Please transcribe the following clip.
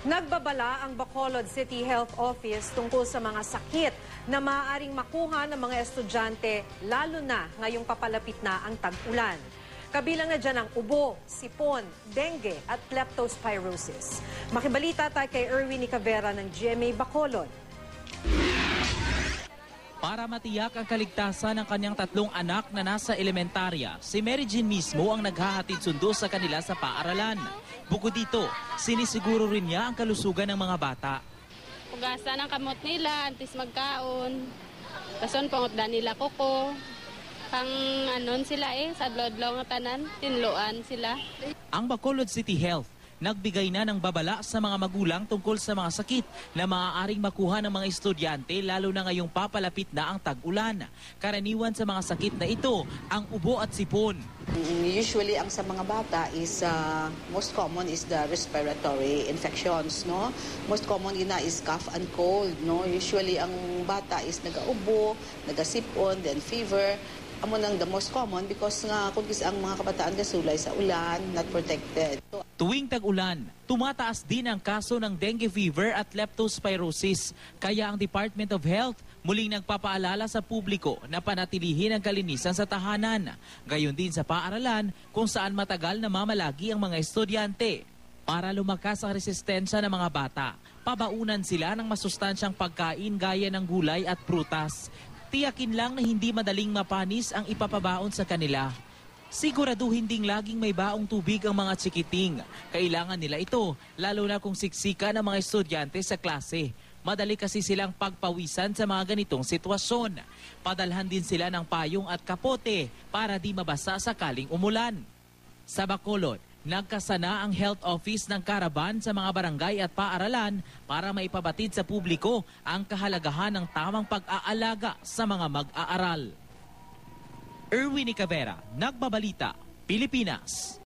Nagbabala ang Bacolod City Health Office tungkol sa mga sakit na maaaring makuha ng mga estudyante, lalo na ngayong papalapit na ang tag-ulan. Kabilang na dyan ang ubo, sipon, dengue at leptospirosis. Makibalita tayo kay Erwin Nicavera ng GMA Bacolod. Para matiyak ang kaligtasan ng kanyang 3 anak na nasa elementarya, si Mary Jean mismo ang naghahatid sundo sa kanila sa paaralan. Bukod dito, sinisiguro rin niya ang kalusugan ng mga bata. Pugasan ang kamot nila, antis magkaon. Kason pangutdan nila kuko. Pang anon sila sa adlaw-adlaw nga tanan, tinloan sila. Ang Bacolod City Health nagbigay na ng babala sa mga magulang tungkol sa mga sakit na maaaring makuha ng mga estudyante, lalo na ngayong papalapit na ang tag-ulan. Karaniwan sa mga sakit na ito ang ubo at sipon. Usually ang sa mga bata is most common is the respiratory infections, no? Most common ina is cough and cold, no? Usually ang bata is nagaubo, nagasipon, then fever. Amo nang the most common because nga kung ang mga kabataan kasulay sa ulan, not protected. Tuwing tag-ulan, tumataas din ang kaso ng dengue fever at leptospirosis. Kaya ang Department of Health muling nagpapaalala sa publiko na panatilihin ang kalinisan sa tahanan. Gayon din sa paaralan kung saan matagal na mamalagi ang mga estudyante. Para lumakas ang resistensya ng mga bata, pabaunan sila ng masustansyang pagkain gaya ng gulay at prutas. Tiyakin lang na hindi madaling mapanis ang ipapabaon sa kanila. Siguraduhin ding laging may baong tubig ang mga tsikiting. Kailangan nila ito, lalo na kung siksika ng mga estudyante sa klase. Madali kasi silang pagpawisan sa mga ganitong sitwasyon. Padalhan din sila ng payong at kapote para di mabasa sakaling umulan. Sa Bacolod, nagkasana ang health office ng Caravan sa mga barangay at paaralan para maipabatid sa publiko ang kahalagahan ng tamang pag-aalaga sa mga mag-aaral. Erwin Nicavera, Nagbabalita, Pilipinas.